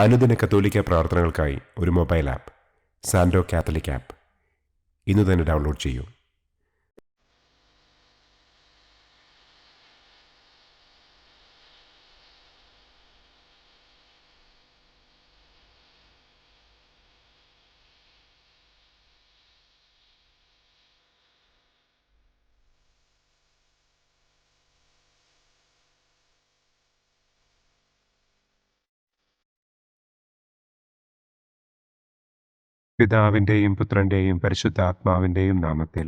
അനുദിന കത്തോലിക്ക പ്രാർത്ഥനകൾക്കായി ഒരു മൊബൈൽ ആപ്പ് സാൻഡോ കാത്തലിക് ആപ്പ് ഇന്ന് തന്നെ ഡൗൺലോഡ് ചെയ്യൂ. പിതാവിൻ്റെയും പുത്രൻ്റെയും പരിശുദ്ധാത്മാവിൻ്റെയും നാമത്തിൽ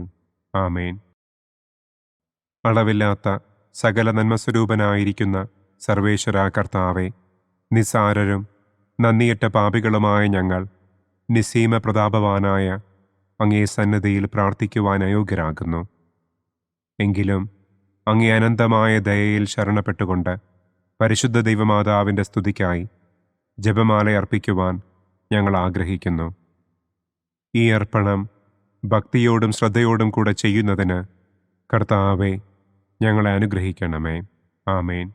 ആമേൻ. അളവില്ലാത്ത സകല നന്മസ്വരൂപനായിരിക്കുന്ന സർവേശ്വര കർത്താവെ, നിസാരരും നന്ദിയറ്റ പാപികളുമായ ഞങ്ങൾ നിസ്സീമ പ്രതാപവാനായ അങ്ങേ സന്നിധിയിൽ പ്രാർത്ഥിക്കുവാൻ അയോഗ്യരാകുന്നു. എങ്കിലും അങ്ങേ അനന്തമായ ദയയിൽ ശരണപ്പെട്ടുകൊണ്ട് പരിശുദ്ധ ദൈവമാതാവിൻ്റെ സ്തുതിക്കായി ജപമാല അർപ്പിക്കുവാൻ ഞങ്ങൾ ആഗ്രഹിക്കുന്നു. ഈ അർപ്പണം ഭക്തിയോടും ശ്രദ്ധയോടും കൂടെ ചെയ്യുന്നതിന് കർത്താവെ ഞങ്ങളെ അനുഗ്രഹിക്കണമേ. ആമേൻ.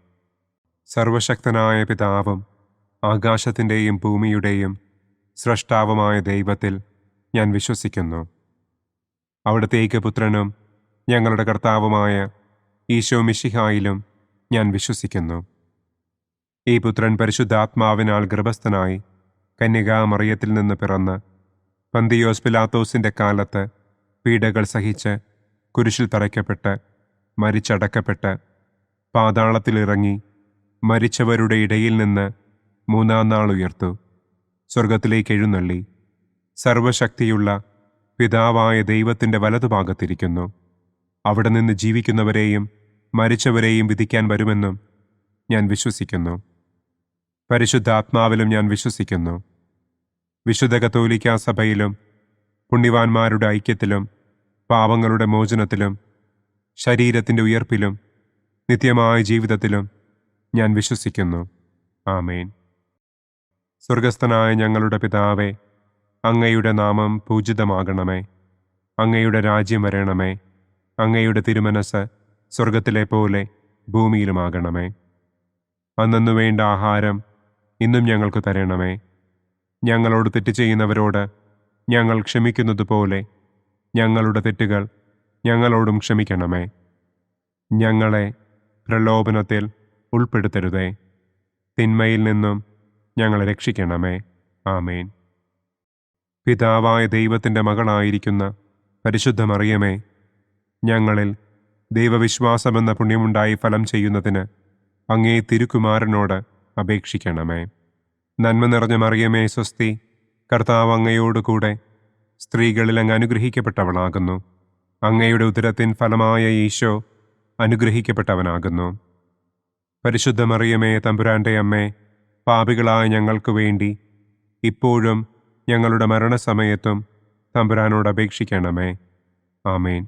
സർവശക്തനായ പിതാവും ആകാശത്തിൻ്റെയും ഭൂമിയുടെയും സ്രഷ്ടാവുമായ ദൈവത്തിൽ ഞാൻ വിശ്വസിക്കുന്നു. അവിടുത്തെ ഏകപുത്രനും ഞങ്ങളുടെ കർത്താവുമായ ഈശോ മിശിഹായിലും ഞാൻ വിശ്വസിക്കുന്നു. ഈ പുത്രൻ പരിശുദ്ധാത്മാവിനാൽ ഗർഭസ്ഥനായി കന്യകാമറിയത്തിൽ നിന്ന് പിറന്ന് പന്തിയോസ് പിലാത്തോസിൻ്റെ കാലത്ത് പീഡകൾ സഹിച്ച് കുരിശിൽ തറയ്ക്കപ്പെട്ട് മരിച്ചടക്കപ്പെട്ട് പാതാളത്തിലിറങ്ങി മരിച്ചവരുടെ ഇടയിൽ നിന്ന് മൂന്നാം നാൾ ഉയർത്തു, സ്വർഗത്തിലേക്ക് എഴുന്നള്ളി, സർവശക്തിയുള്ള പിതാവായ ദൈവത്തിൻ്റെ വലതുഭാഗത്തിരിക്കുന്നു. അവിടെ നിന്ന് ജീവിക്കുന്നവരെയും മരിച്ചവരെയും വിധിക്കാൻ വരുമെന്നും ഞാൻ വിശ്വസിക്കുന്നു. പരിശുദ്ധാത്മാവിലും ഞാൻ വിശ്വസിക്കുന്നു. വിശുദ്ധ കത്തോലിക്കാ സഭയിലും പുണ്യവാന്മാരുടെ ഐക്യത്തിലും പാപങ്ങളുടെ മോചനത്തിലും ശരീരത്തിൻ്റെ ഉയർപ്പിലും നിത്യമായ ജീവിതത്തിലും ഞാൻ വിശ്വസിക്കുന്നു. ആമേൻ. സ്വർഗസ്ഥനായ ഞങ്ങളുടെ പിതാവേ, അങ്ങയുടെ നാമം പൂജിതമാകണമേ. അങ്ങയുടെ രാജ്യം വരണമേ. അങ്ങയുടെ തിരുമനസ് സ്വർഗത്തിലെ പോലെ ഭൂമിയിലുമാകണമേ. അന്നന്നു വേണ്ട ആഹാരം ഇന്നും ഞങ്ങൾക്ക് തരണമേ. ഞങ്ങളോട് തെറ്റ് ചെയ്യുന്നവരോട് ഞങ്ങൾ ക്ഷമിക്കുന്നത് പോലെ ഞങ്ങളുടെ തെറ്റുകൾ ഞങ്ങളോടും ക്ഷമിക്കണമേ. ഞങ്ങളെ പ്രലോഭനത്തിൽ ഉൾപ്പെടുത്തരുതേ, തിന്മയിൽ നിന്നും ഞങ്ങളെ രക്ഷിക്കണമേ. ആമേൻ. പിതാവായ ദൈവത്തിൻ്റെ മകളായിരിക്കുന്ന പരിശുദ്ധ മറിയമേ, ഞങ്ങളിൽ ദൈവവിശ്വാസമെന്ന പുണ്യമുണ്ടായി ഫലം ചെയ്യുന്നതിന് അങ്ങേ തിരുക്കുമാരനോട് അപേക്ഷിക്കണമേ. നന്മ നിറഞ്ഞ മറിയമേ സ്വസ്തി, കർത്താവ് അങ്ങയോടുകൂടെ സ്ത്രീകളിൽ അങ്ങ് അനുഗ്രഹിക്കപ്പെട്ടവളാകുന്നു. അങ്ങയുടെ ഉദരത്തിൻ ഫലമായ ഈശോ അനുഗ്രഹിക്കപ്പെട്ടവനാകുന്നു. പരിശുദ്ധ മറിയമേ തമ്പുരാൻ്റെ അമ്മേ, പാപികളായ ഞങ്ങൾക്ക് വേണ്ടി ഇപ്പോഴും ഞങ്ങളുടെ മരണസമയത്തും തമ്പുരാനോട് അപേക്ഷിക്കണമേ. ആമേൻ.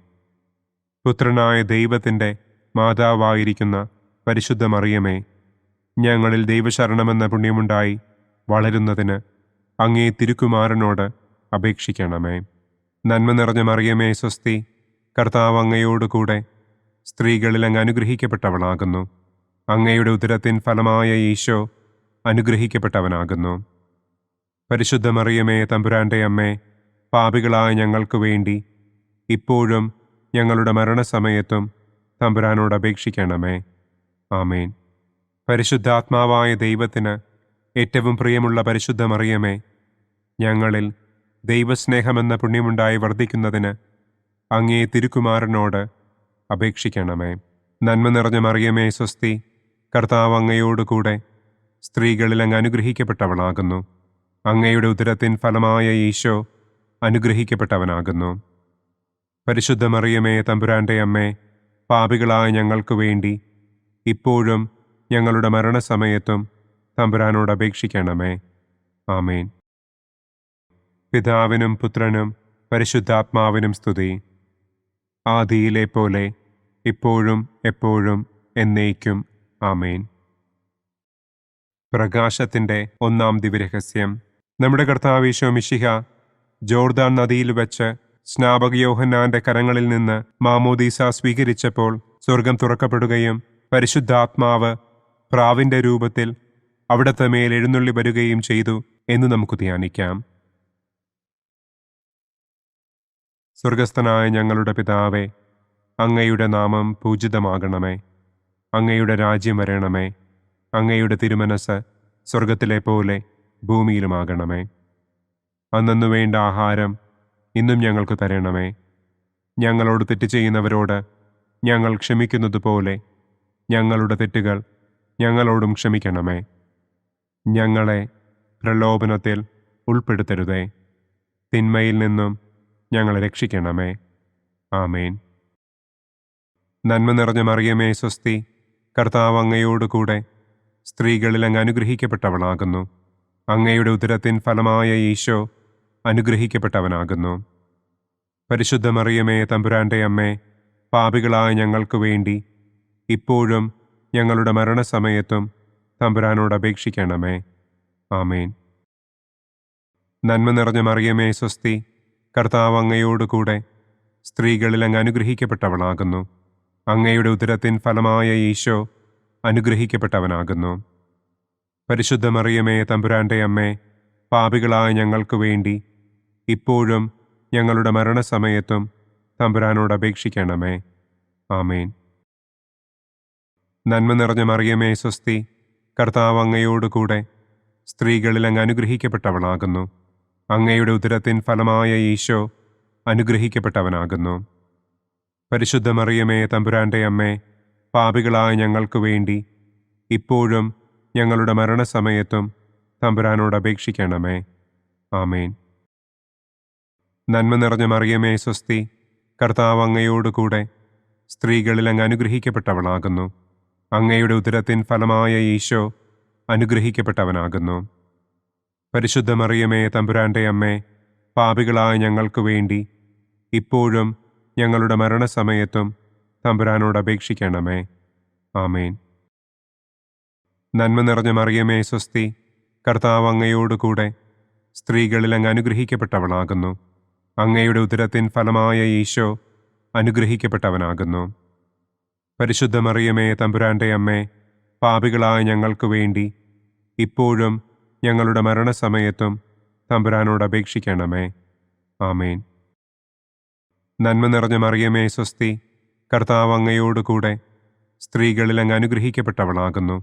പുത്രനായ ദൈവത്തിൻ്റെ മാതാവായിരിക്കുന്ന പരിശുദ്ധ മറിയമേ, ഞങ്ങളിൽ ദൈവശരണമെന്ന പുണ്യമുണ്ടായി വളരുന്നതിന് അങ്ങേ തിരുക്കുമാരനോട് അപേക്ഷിക്കണമേ. നന്മ നിറഞ്ഞ മറിയമേ സ്വസ്തി, കർത്താവ് അങ്ങയോടുകൂടെ സ്ത്രീകളിൽ അങ്ങ് അനുഗ്രഹിക്കപ്പെട്ടവളാകുന്നു. അങ്ങയുടെ ഉദരത്തിൻ ഫലമായ ഈശോ അനുഗ്രഹിക്കപ്പെട്ടവനാകുന്നു. പരിശുദ്ധ മറിയമേ തമ്പുരാൻ്റെ അമ്മേ, പാപികളായ ഞങ്ങൾക്ക് വേണ്ടി ഇപ്പോഴും ഞങ്ങളുടെ മരണസമയത്തും തമ്പുരാനോട് അപേക്ഷിക്കണമേ. ആമേൻ. പരിശുദ്ധാത്മാവായ ദൈവത്തിന് ഏറ്റവും പ്രിയമുള്ള പരിശുദ്ധ മറിയമേ, ഞങ്ങളിൽ ദൈവസ്നേഹമെന്ന പുണ്യമുണ്ടായി വർദ്ധിക്കുന്നതിന് അങ്ങേ തിരുക്കുമാരനോട് അപേക്ഷിക്കണമേ. നന്മ നിറഞ്ഞ മറിയമേ സ്വസ്തി, കർത്താവ് അങ്ങയോടുകൂടെ സ്ത്രീകളിൽ അങ്ങ് അനുഗ്രഹിക്കപ്പെട്ടവളാകുന്നു. അങ്ങയുടെ ഉദരത്തിൻ ഫലമായ ഈശോ അനുഗ്രഹിക്കപ്പെട്ടവനാകുന്നു. പരിശുദ്ധ മറിയമേ തമ്പുരാൻ്റെ അമ്മേ, പാപികളായ ഞങ്ങൾക്ക് വേണ്ടി ഇപ്പോഴും ഞങ്ങളുടെ മരണസമയത്തും തമ്പുരാനോട് അപേക്ഷിക്കണമേ. ആമേൻ. പിതാവിനും പുത്രനും പരിശുദ്ധാത്മാവിനും സ്തുതി. ആദിയിലെ പോലെ ഇപ്പോഴും എപ്പോഴും എന്നേക്കും. ആമേൻ. പ്രകാശത്തിൻ്റെ ഒന്നാം ദിവ്യരഹസ്യം. നമ്മുടെ കർത്താവ് ഈശോ മിശിഹ ജോർദാൻ നദിയിൽ വെച്ച് സ്നാപക യോഹന്നാന്റെ കരങ്ങളിൽ നിന്ന് മാമോദീസ സ്വീകരിച്ചപ്പോൾ സ്വർഗം തുറക്കപ്പെടുകയും പരിശുദ്ധാത്മാവ് പ്രാവിൻ്റെ രൂപത്തിൽ അവിടുത്തെ മേൽ എഴുന്നള്ളി വരികയും ചെയ്തു എന്ന് നമുക്ക് ധ്യാനിക്കാം. സ്വർഗസ്ഥനായ ഞങ്ങളുടെ പിതാവേ, അങ്ങയുടെ നാമം പൂജിതമാകണമേ. അങ്ങയുടെ രാജ്യം വരണമേ. അങ്ങയുടെ തിരുമനസ് സ്വർഗത്തിലെ പോലെ ഭൂമിയിലുമാകണമേ. അന്നന്നു വേണ്ട ആഹാരം ഇന്നും ഞങ്ങൾക്ക് തരണമേ. ഞങ്ങളോട് തെറ്റ് ചെയ്യുന്നവരോട് ഞങ്ങൾ ക്ഷമിക്കുന്നത് പോലെ ഞങ്ങളുടെ തെറ്റുകൾ ഞങ്ങളോടും ക്ഷമിക്കണമേ. ഞങ്ങളെ പ്രലോഭനത്തിൽ ഉൾപ്പെടുത്തരുതേ, തിന്മയിൽ നിന്നും ഞങ്ങളെ രക്ഷിക്കണമേ. ആമേൻ. നന്മ നിറഞ്ഞ മറിയമേ സ്വസ്തി, കർത്താവ് അങ്ങയോടുകൂടെ സ്ത്രീകളിൽ അങ്ങ് അനുഗ്രഹിക്കപ്പെട്ടവളാകുന്നു. അങ്ങയുടെ ഉദരത്തിൻ ഫലമായ ഈശോ അനുഗ്രഹിക്കപ്പെട്ടവനാകുന്നു. പരിശുദ്ധ മറിയമേ തമ്പുരാന്റെ അമ്മേ, പാപികളായ ഞങ്ങൾക്ക് വേണ്ടി ഇപ്പോഴും ഞങ്ങളുടെ മരണസമയത്തും തമ്പുരാനോട് അപേക്ഷിക്കണമേ. ആമേൻ. നന്മ നിറഞ്ഞ മറിയമേ സ്വസ്തി, കർത്താവ് അങ്ങയോടുകൂടെ സ്ത്രീകളിൽ അങ്ങ് അനുഗ്രഹിക്കപ്പെട്ടവളാകുന്നു. അങ്ങയുടെ ഉദരത്തിൻ ഫലമായ ഈശോ അനുഗ്രഹിക്കപ്പെട്ടവനാകുന്നു. പരിശുദ്ധ മറിയമേ തമ്പുരാന്റെ അമ്മേ, പാപികളായ ഞങ്ങൾക്ക് വേണ്ടി ഇപ്പോഴും ഞങ്ങളുടെ മരണസമയത്തും തമ്പുരാനോട് അപേക്ഷിക്കണമേ. ആമേൻ. നന്മ നിറഞ്ഞ മറിയമേ സ്വസ്തി, കർത്താവ് അങ്ങയോടുകൂടെ സ്ത്രീകളിൽ അങ്ങ് അനുഗ്രഹിക്കപ്പെട്ടവളാകുന്നു. അങ്ങയുടെ ഉദരത്തിൻ ഫലമായ ഈശോ അനുഗ്രഹിക്കപ്പെട്ടവനാകുന്നു. പരിശുദ്ധ മറിയമേ തമ്പുരാന്റെ അമ്മേ, പാപികളായ ഞങ്ങൾക്ക് വേണ്ടി ഇപ്പോഴും ഞങ്ങളുടെ മരണസമയത്തും തമ്പുരാനോട് അപേക്ഷിക്കണമേ. ആമേൻ. നന്മ നിറഞ്ഞ മറിയമേ സ്വസ്തി, കർത്താവ് അങ്ങയോടുകൂടെ സ്ത്രീകളിൽ അങ്ങ് അനുഗ്രഹിക്കപ്പെട്ടവളാകുന്നു. അങ്ങയുടെ ഉദരത്തിൻ ഫലമായ ഈശോ അനുഗ്രഹിക്കപ്പെട്ടവനാകുന്നു. പരിശുദ്ധ മറിയമേ തമ്പുരാന്റെ അമ്മേ, പാപികളായ ഞങ്ങൾക്ക് വേണ്ടി ഇപ്പോഴും ഞങ്ങളുടെ മരണസമയത്തും തമ്പുരാനോട് അപേക്ഷിക്കണമേ. ആമേൻ. നന്മ നിറഞ്ഞ മറിയമേ സ്വസ്തി, കർത്താവ് അങ്ങയോടുകൂടെ സ്ത്രീകളിൽ അങ്ങ് അനുഗ്രഹിക്കപ്പെട്ടവളാകുന്നു. അങ്ങയുടെ ഉദരത്തിൻ ഫലമായ ഈശോ അനുഗ്രഹിക്കപ്പെട്ടവനാകുന്നു. പരിശുദ്ധ മറിയമേ തമ്പുരാന്റെ അമ്മേ, പാപികളായ ഞങ്ങൾക്ക് വേണ്ടി ഇപ്പോഴും ഞങ്ങളുടെ മരണസമയത്തും തമ്പുരാനോട് അപേക്ഷിക്കണമേ. ആമേൻ. നന്മ നിറഞ്ഞ മറിയമേ സ്വസ്തി, കർത്താവ് അങ്ങയോടുകൂടെ സ്ത്രീകളിൽ അങ്ങ് അനുഗ്രഹിക്കപ്പെട്ടവളാകുന്നു.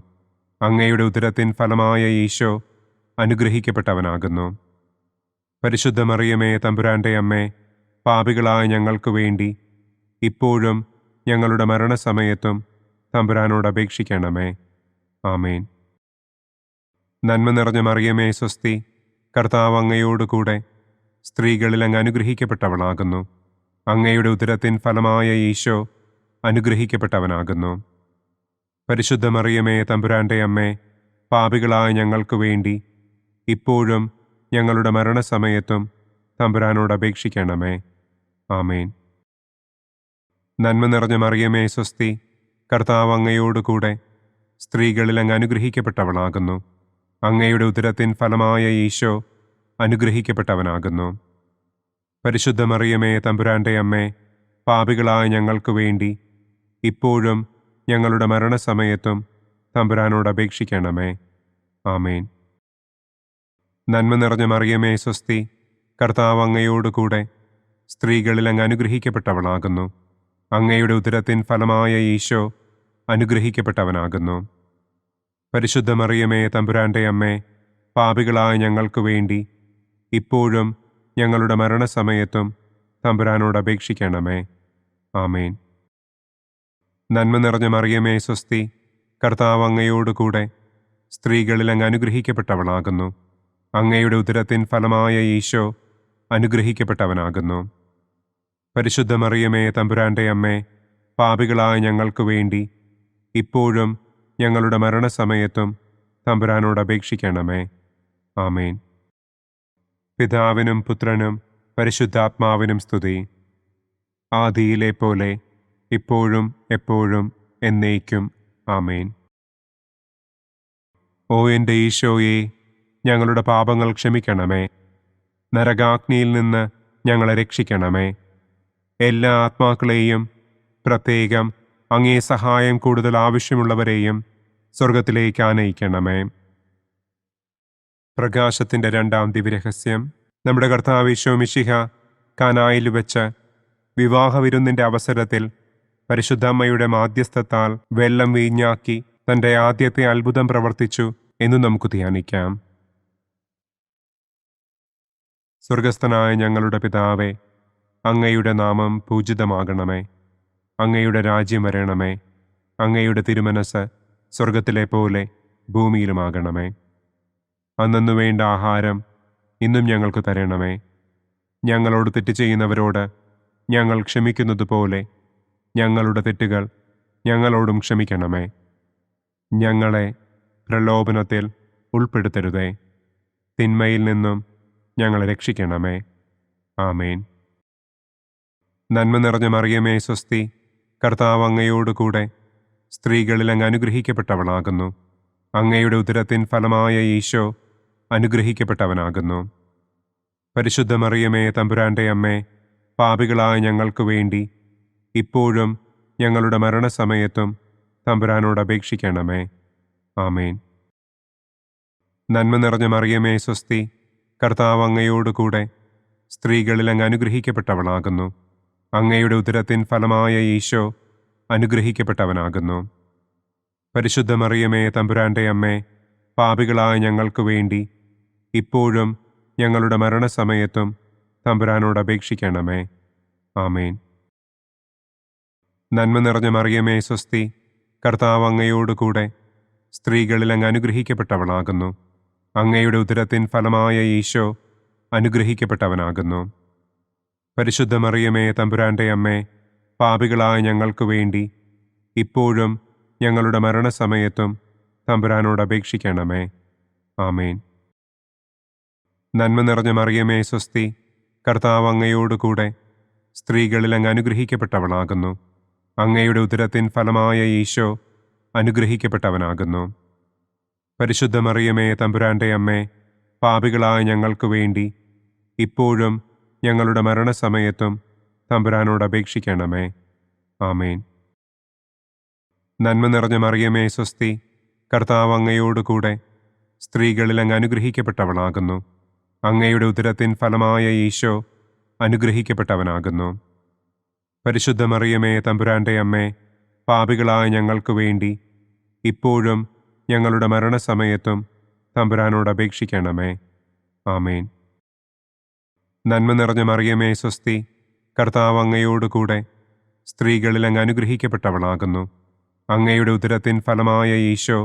അങ്ങയുടെ ഉദരത്തിൻ ഫലമായ ഈശോ അനുഗ്രഹിക്കപ്പെട്ടവനാകുന്നു. പരിശുദ്ധ മറിയമേ തമ്പുരാന്റെ അമ്മേ, പാപികളായ ഞങ്ങൾക്ക് വേണ്ടി ഇപ്പോഴും ഞങ്ങളുടെ മരണസമയത്തും തമ്പുരാനോട് അപേക്ഷിക്കണമേ. ആമേൻ. നന്മ നിറഞ്ഞ മറിയമേ സ്വസ്തി, കർത്താവ് അങ്ങയോടുകൂടെ സ്ത്രീകളിൽ അങ്ങ് അനുഗ്രഹിക്കപ്പെട്ടവളാകുന്നു. അങ്ങയുടെ ഉദരത്തിൻ ഫലമായ ഈശോ അനുഗ്രഹിക്കപ്പെട്ടവനാകുന്നു. പരിശുദ്ധ മറിയമേ തമ്പുരാന്റെ അമ്മേ, പാപികളായ ഞങ്ങൾക്ക് വേണ്ടി ഇപ്പോഴും ഞങ്ങളുടെ മരണസമയത്തും തമ്പുരാനോട് അപേക്ഷിക്കണമേ. ആമേൻ. നന്മ നിറഞ്ഞ മറിയമേ സ്വസ്തി, കർത്താവ് അങ്ങയോടുകൂടെ സ്ത്രീകളിൽ അങ്ങ് അനുഗ്രഹിക്കപ്പെട്ടവളാകുന്നു. അങ്ങയുടെ ഉദരത്തിൻ ഫലമായ ഈശോ അനുഗ്രഹിക്കപ്പെട്ടവനാകുന്നു. പരിശുദ്ധ മറിയമേ തമ്പുരാന്റെ അമ്മേ, പാപികളായ ഞങ്ങൾക്ക് വേണ്ടി ഇപ്പോഴും ഞങ്ങളുടെ മരണസമയത്തും തമ്പുരാനോട് അപേക്ഷിക്കണമേ. ആമേൻ. നന്മ നിറഞ്ഞ മറിയമേ സ്വസ്തി, കർത്താവ് അങ്ങയോടുകൂടെ സ്ത്രീകളിൽ അങ്ങ് അനുഗ്രഹിക്കപ്പെട്ടവളാകുന്നു. അങ്ങയുടെ ഉദരത്തിൻ ഫലമായ ഈശോ അനുഗ്രഹിക്കപ്പെട്ടവനാകുന്നു. പരിശുദ്ധ മറിയമേ തമ്പുരാന്റെ അമ്മേ, പാപികളായ ഞങ്ങൾക്ക് വേണ്ടി ഇപ്പോഴും ഞങ്ങളുടെ മരണസമയത്തും തമ്പുരാനോട് അപേക്ഷിക്കണമേ. ആമേൻ. നന്മ നിറഞ്ഞ മറിയമേ സ്വസ്തി, കർത്താവ് അങ്ങയോടുകൂടെ സ്ത്രീകളിൽ അങ്ങ് അനുഗ്രഹിക്കപ്പെട്ടവളാകുന്നു. അങ്ങയുടെ ഉദരത്തിൻ ഫലമായ ഈശോ അനുഗ്രഹിക്കപ്പെട്ടവനാകുന്നു. പരിശുദ്ധ മറിയമേ തമ്പുരാന്റെ അമ്മേ, പാപികളായ ഞങ്ങൾക്ക് വേണ്ടി ഇപ്പോഴും ഞങ്ങളുടെ മരണസമയത്തും തമ്പുരാനോട് അപേക്ഷിക്കണമേ. ആമേൻ. പിതാവിനും പുത്രനും പരിശുദ്ധാത്മാവിനും സ്തുതി. ആദിയിലെ പോലെ ഇപ്പോഴും എപ്പോഴും എന്നേക്കും. ആമേൻ. ഓ എൻ്റെ ഈശോയെ, ഞങ്ങളുടെ പാപങ്ങൾ ക്ഷമിക്കണമേ. നരകാഗ്നിയിൽ നിന്ന് ഞങ്ങളെ രക്ഷിക്കണമേ. എല്ലാ ആത്മാക്കളെയും, പ്രത്യേകം അങ്ങേ സഹായം കൂടുതൽ ആവശ്യമുള്ളവരെയും സ്വർഗത്തിലേക്ക് ആനയിക്കണമേ. പ്രകാശത്തിൻ്റെ രണ്ടാം ദിവ്യരഹസ്യം. നമ്മുടെ കർത്താവ് ഈശോ മിശിഹ കാനായിൽ വെച്ച് വിവാഹവിരുന്നിൻ്റെ അവസരത്തിൽ പരിശുദ്ധമ്മയുടെ മാധ്യസ്ഥത്താൽ വെള്ളം വീഞ്ഞാക്കി തൻ്റെ ആദ്യത്തെ അത്ഭുതം പ്രവർത്തിച്ചു എന്ന് നമുക്ക് ധ്യാനിക്കാം. സ്വർഗസ്ഥനായ ഞങ്ങളുടെ പിതാവേ, അങ്ങയുടെ നാമം പൂജിതമാകണമേ. അങ്ങയുടെ രാജ്യം വരണമേ. അങ്ങയുടെ തിരുമനസ് സ്വർഗത്തിലെ പോലെ ഭൂമിയിലുമാകണമേ. അന്നന്നു വേണ്ട ആഹാരം ഇന്നും ഞങ്ങൾക്ക് തരണമേ. ഞങ്ങളോട് തെറ്റ് ചെയ്യുന്നവരോട് ഞങ്ങൾ ക്ഷമിക്കുന്നത് പോലെ ഞങ്ങളുടെ തെറ്റുകൾ ഞങ്ങളോടും ക്ഷമിക്കണമേ. ഞങ്ങളെ പ്രലോഭനത്തിൽ ഉൾപ്പെടുത്തരുതേ. തിന്മയിൽ നിന്നും ഞങ്ങളെ രക്ഷിക്കണമേ. ആമേൻ. നന്മ നിറഞ്ഞ മറിയമേ സ്വസ്തി, കർത്താവ് അങ്ങയോട് കൂടെ സ്ത്രീകളിൽ അങ്ങ് അനുഗ്രഹിക്കപ്പെട്ടവളാകുന്നു. അങ്ങയുടെ ഉദരത്തിൻ ഫലമായ ഈശോ അനുഗ്രഹിക്കപ്പെട്ടവനാകുന്നു. പരിശുദ്ധ മറിയമേ തമ്പുരാൻ്റെ അമ്മേ, പാപികളായ ഞങ്ങൾക്ക് വേണ്ടി ഇപ്പോഴും ഞങ്ങളുടെ മരണസമയത്തും തമ്പുരാനോട് അപേക്ഷിക്കണമേ. ആമേൻ. നന്മ നിറഞ്ഞ മറിയമേ സ്വസ്തി, കർത്താവ് അങ്ങയോട് കൂടെ സ്ത്രീകളിൽ അങ്ങ് അനുഗ്രഹിക്കപ്പെട്ടവളാകുന്നു. അങ്ങയുടെ ഉദരത്തിൻ ഫലമായ ഈശോ അനുഗ്രഹിക്കപ്പെട്ടവനാകുന്നു. പരിശുദ്ധ മറിയമേ തമ്പുരാൻ്റെ അമ്മേ, പാപികളായ ഞങ്ങൾക്ക് വേണ്ടി ഇപ്പോഴും ഞങ്ങളുടെ മരണസമയത്തും തമ്പുരാനോട് അപേക്ഷിക്കണമേ. ആമേൻ. നന്മ നിറഞ്ഞ മറിയമേ സ്വസ്തി, കർത്താവ് അങ്ങയോട് കൂടെ സ്ത്രീകളിൽ അങ്ങ് അനുഗ്രഹിക്കപ്പെട്ടവളാകുന്നു. അങ്ങയുടെ ഉദരത്തിൻ ഫലമായ ഈശോ അനുഗ്രഹിക്കപ്പെട്ടവനാകുന്നു. പരിശുദ്ധ മറിയമേ തമ്പുരാൻ്റെ അമ്മേ, പാപികളായ ഞങ്ങൾക്ക് വേണ്ടി ഇപ്പോഴും ഞങ്ങളുടെ മരണസമയത്തും തമ്പുരാനോട് അപേക്ഷിക്കണമേ. ആമേൻ. നന്മ നിറഞ്ഞ മറിയമേ സ്വസ്തി, കർത്താവ് അങ്ങയോട് കൂടെ സ്ത്രീകളിൽ അങ്ങ് അനുഗ്രഹിക്കപ്പെട്ടവളാകുന്നു. അങ്ങയുടെ ഉദരത്തിൻ ഫലമായ ഈശോ അനുഗ്രഹിക്കപ്പെട്ടവനാകുന്നു. പരിശുദ്ധ മറിയമേ തമ്പുരാൻ്റെ അമ്മേ, പാപികളായ ഞങ്ങൾക്ക് വേണ്ടി ഇപ്പോഴും ഞങ്ങളുടെ മരണസമയത്തും തമ്പുരാനോട് അപേക്ഷിക്കണമേ. ആമേൻ. നന്മ നിറഞ്ഞ മറിയമേ സ്വസ്തി, കർത്താവ് അങ്ങയോട് കൂടെ സ്ത്രീകളിൽ അങ്ങ് അനുഗ്രഹിക്കപ്പെട്ടവളാകുന്നു. അങ്ങയുടെ ഉദരത്തിൻ ഫലമായ ഈശോ അനുഗ്രഹിക്കപ്പെട്ടവനാകുന്നു. പരിശുദ്ധ മറിയമേ തമ്പുരാൻ്റെ അമ്മേ, പാപികളായ ഞങ്ങൾക്ക് വേണ്ടി ഇപ്പോഴും ഞങ്ങളുടെ മരണസമയത്തും തമ്പുരാനോട് അപേക്ഷിക്കണമേ. ആമേൻ. നന്മ നിറഞ്ഞ മറിയമേ സ്വസ്തി, കർത്താവ് അങ്ങയോട് കൂടെ സ്ത്രീകളിൽ അങ്ങ് അനുഗ്രഹിക്കപ്പെട്ടവളാകുന്നു. അങ്ങയുടെ ഉദരത്തിൻ ഫലമായ ഈശോ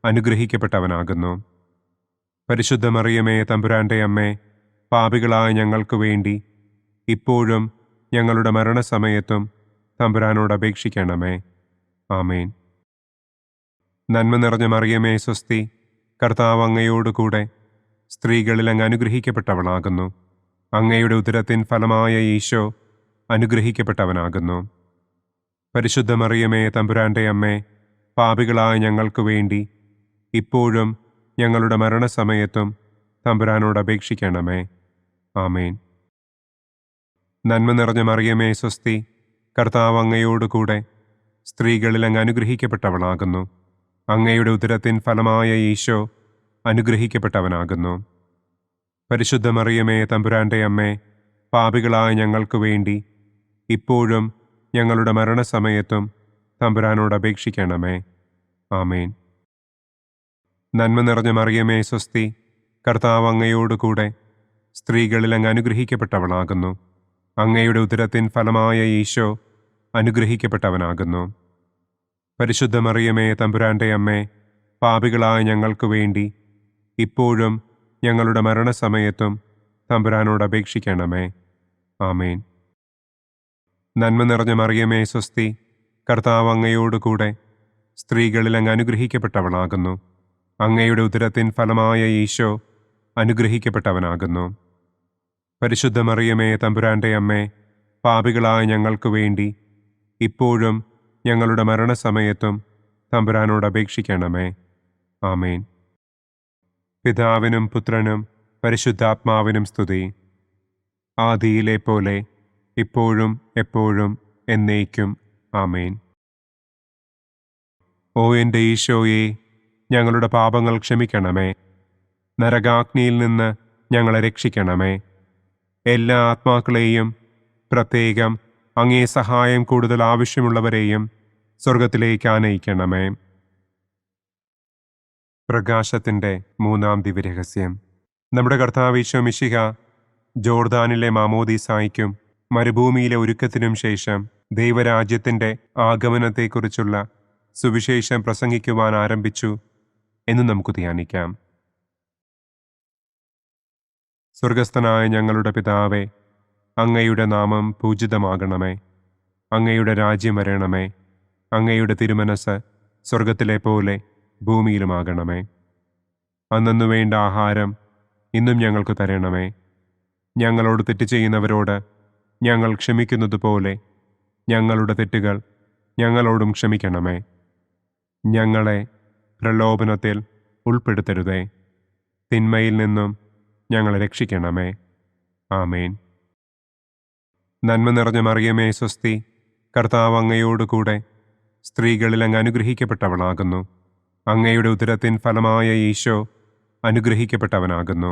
അനുഗ്രഹിക്കപ്പെട്ടവനാകുന്നു. പരിശുദ്ധ മറിയമേ തമ്പുരാൻ്റെ അമ്മേ, പാപികളായ ഞങ്ങൾക്ക് വേണ്ടി ഇപ്പോഴും ഞങ്ങളുടെ മരണസമയത്തും തമ്പുരാനോട് അപേക്ഷിക്കണമേ. ആമേൻ. നന്മ നിറഞ്ഞ മറിയമേ സ്വസ്തി, കർത്താവ് അങ്ങയോട് കൂടെ സ്ത്രീകളിൽ അങ്ങ് അനുഗ്രഹിക്കപ്പെട്ടവളാകുന്നു. അങ്ങയുടെ ഉദരത്തിൻ ഫലമായ ഈശോ അനുഗ്രഹിക്കപ്പെട്ടവനാകുന്നു. പരിശുദ്ധ മറിയമേ തമ്പുരാൻ്റെ അമ്മേ, പാപികളായ ഞങ്ങൾക്ക് വേണ്ടി ഇപ്പോഴും ഞങ്ങളുടെ മരണസമയത്തും തമ്പുരാനോട് അപേക്ഷിക്കണമേ. ആമേൻ. നന്മ നിറഞ്ഞ മറിയമേ സ്വസ്തി, കർത്താവ് അങ്ങയോട് കൂടെ സ്ത്രീകളിൽ അങ്ങ് അനുഗ്രഹിക്കപ്പെട്ടവളാകുന്നു. അങ്ങയുടെ ഉദരത്തിൻ ഫലമായ ഈശോ അനുഗ്രഹിക്കപ്പെട്ടവനാകുന്നു. പരിശുദ്ധ മറിയമേ തമ്പുരാൻ്റെ അമ്മേ, പാപികളായ ഞങ്ങൾക്ക് വേണ്ടി ഇപ്പോഴും ഞങ്ങളുടെ മരണസമയത്തും തമ്പുരാനോട് അപേക്ഷിക്കണമേ. ആമേൻ. നന്മ നിറഞ്ഞ മറിയമേ സ്വസ്തി, കർത്താവ് അങ്ങയോട് കൂടെ സ്ത്രീകളിൽ അങ്ങ് അനുഗ്രഹിക്കപ്പെട്ടവളാകുന്നു. അങ്ങയുടെ ഉദരത്തിൻ ഫലമായ ഈശോ അനുഗ്രഹിക്കപ്പെട്ടവനാകുന്നു. പരിശുദ്ധ മറിയമേ തമ്പുരാൻ്റെ അമ്മേ, പാപികളായ ഞങ്ങൾക്ക് വേണ്ടി ഇപ്പോഴും ഞങ്ങളുടെ മരണസമയത്തും തമ്പുരാനോട് അപേക്ഷിക്കണമേ. ആമേൻ. നന്മ നിറഞ്ഞ മറിയമേ സ്വസ്തി, കർത്താവ് അങ്ങയോട് കൂടെ സ്ത്രീകളിൽ അങ്ങ് അനുഗ്രഹിക്കപ്പെട്ടവളാകുന്നു. അങ്ങയുടെ ഉദരത്തിൻ ഫലമായ ഈശോ അനുഗ്രഹിക്കപ്പെട്ടവനാകുന്നു. പരിശുദ്ധ മറിയമേ തമ്പുരാൻ്റെ അമ്മേ, പാപികളായ ഞങ്ങൾക്ക് വേണ്ടി ഇപ്പോഴും ഞങ്ങളുടെ മരണസമയത്തും തമ്പുരാനോട് അപേക്ഷിക്കണമേ. ആമേൻ. പിതാവിനും പുത്രനും പരിശുദ്ധാത്മാവിനും സ്തുതി. ആദിയിലെ പോലെ ഇപ്പോഴും എപ്പോഴും എന്നേക്കും. ആമേൻ. ഓ എൻ്റെ ഈശോയെ, ഞങ്ങളുടെ പാപങ്ങൾ ക്ഷമിക്കണമേ. നരകാഗ്നിയിൽ നിന്ന് ഞങ്ങളെ രക്ഷിക്കണമേ. എല്ലാ ആത്മാക്കളെയും, പ്രത്യേകം അങ്ങേ സഹായം കൂടുതൽ ആവശ്യമുള്ളവരെയും സ്വർഗത്തിലേക്ക് ആനയിക്കണമേ. പ്രകാശത്തിൻ്റെ മൂന്നാം ദിവ്യരഹസ്യം. നമ്മുടെ കർത്താവ് ഈശോ മിശിഹ ജോർദാനിലെ മാമോദീസായ്ക്കും മരുഭൂമിയിലെ ഒരുക്കത്തിനും ശേഷം ദൈവരാജ്യത്തിൻ്റെ ആഗമനത്തെക്കുറിച്ചുള്ള സുവിശേഷം പ്രസംഗിക്കുവാൻ ആരംഭിച്ചു എന്ന് നമുക്ക് ധ്യാനിക്കാം. സ്വർഗസ്ഥനായ ഞങ്ങളുടെ പിതാവേ, അങ്ങയുടെ നാമം പൂജിതമാകണമേ. അങ്ങയുടെ രാജ്യം വരണമേ. അങ്ങയുടെ തിരുമനസ് സ്വർഗത്തിലെ പോലെ ഭൂമിയിലുമാകണമേ. അന്നന്നു വേണ്ട ആഹാരം ഇന്നും ഞങ്ങൾക്ക് തരണമേ. ഞങ്ങളോട് തെറ്റ് ചെയ്യുന്നവരോട് ഞങ്ങൾ ക്ഷമിക്കുന്നത് പോലെ ഞങ്ങളുടെ തെറ്റുകൾ ഞങ്ങളോടും ക്ഷമിക്കണമേ. ഞങ്ങളെ പ്രലോഭനത്തിൽ ഉൾപ്പെടുത്തരുതേ. തിന്മയിൽ നിന്നും ഞങ്ങളെ രക്ഷിക്കണമേ. ആമേൻ. നന്മ നിറഞ്ഞ മറിയമേ സ്വസ്തി, കർത്താവ് അങ്ങയോടുകൂടെ സ്ത്രീകളിൽ അങ്ങ് അനുഗ്രഹിക്കപ്പെട്ടവളാകുന്നു. അങ്ങയുടെ ഉദരത്തിൻ ഫലമായ ഈശോ അനുഗ്രഹിക്കപ്പെട്ടവനാകുന്നു.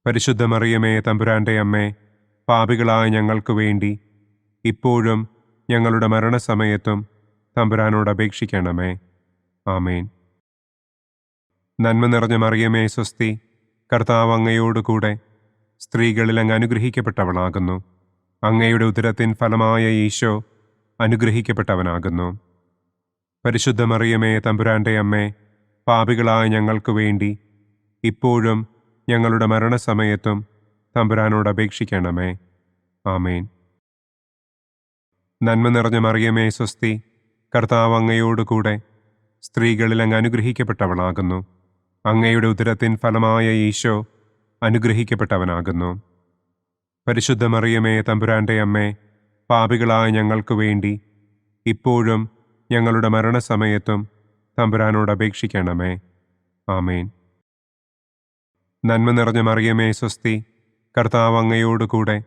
പരിശുദ്ധ മറിയമേ തമ്പുരാൻ്റെ അമ്മേ, പാപികളായ ഞങ്ങൾക്ക് വേണ്ടി ഇപ്പോഴും ഞങ്ങളുടെ മരണസമയത്തും തമ്പുരാനോട് അപേക്ഷിക്കണമേ. ആമേൻ. നന്മ നിറഞ്ഞ മറിയമേ സ്വസ്തി, കർത്താവ് അങ്ങയോടുകൂടെ സ്ത്രീകളിൽ അങ്ങ് അനുഗ്രഹിക്കപ്പെട്ടവളാകുന്നു. അങ്ങയുടെ ഉദരത്തിൻ ഫലമായ ഈശോ അനുഗ്രഹിക്കപ്പെട്ടവനാകുന്നു. പരിശുദ്ധ മറിയമേ തമ്പുരാൻ്റെ അമ്മേ, പാപികളായ ഞങ്ങൾക്ക് വേണ്ടി ഇപ്പോഴും ഞങ്ങളുടെ മരണസമയത്തും തമ്പുരാനോട് അപേക്ഷിക്കണമേ. ആമേൻ. നന്മ നിറഞ്ഞ മറിയമേ സ്വസ്തി, കർത്താവ് അങ്ങയോടുകൂടെ സ്ത്രീകളിൽ അങ്ങ് അനുഗ്രഹിക്കപ്പെട്ടവളാകുന്നു. അങ്ങയുടെ ഉദരത്തിൻ ഫലമായ ഈശോ അനുഗ്രഹിക്കപ്പെട്ടവനാകുന്നു. പരിശുദ്ധ മറിയമേ തമ്പുരാൻ്റെ അമ്മേ, പാപികളായ ഞങ്ങൾക്ക് വേണ്ടി ഇപ്പോഴും ഞങ്ങളുടെ മരണസമയത്തും തമ്പുരാനോട് അപേക്ഷിക്കണമേ. ആമേൻ. നന്മ നിറഞ്ഞ മറിയമേ സ്വസ്തി, കർത്താവ് അങ്ങയോടുകൂടെ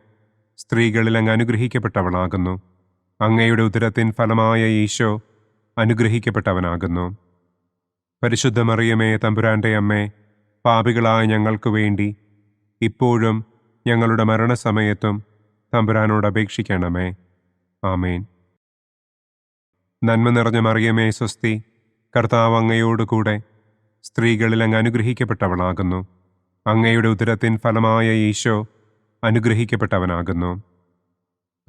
സ്ത്രീകളിൽ അങ്ങ് അനുഗ്രഹിക്കപ്പെട്ടവളാകുന്നു. അങ്ങയുടെ ഉദരത്തിൻ ഫലമായ ഈശോ അനുഗ്രഹിക്കപ്പെട്ടവനാകുന്നു. പരിശുദ്ധ മറിയമേ തമ്പുരാൻ്റെ അമ്മേ, പാപികളായ ഞങ്ങൾക്ക് വേണ്ടി ഇപ്പോഴും ഞങ്ങളുടെ മരണസമയത്തും തമ്പുരാനോട് അപേക്ഷിക്കണമേ. ആമേൻ. നന്മ നിറഞ്ഞ മറിയമേ സ്വസ്തി, കർത്താവ് അങ്ങയോടുകൂടെ സ്ത്രീകളിൽ അങ്ങ് അനുഗ്രഹിക്കപ്പെട്ടവളാകുന്നു. അങ്ങയുടെ ഉദരത്തിൻ ഫലമായ ഈശോ അനുഗ്രഹിക്കപ്പെട്ടവനാകുന്നു.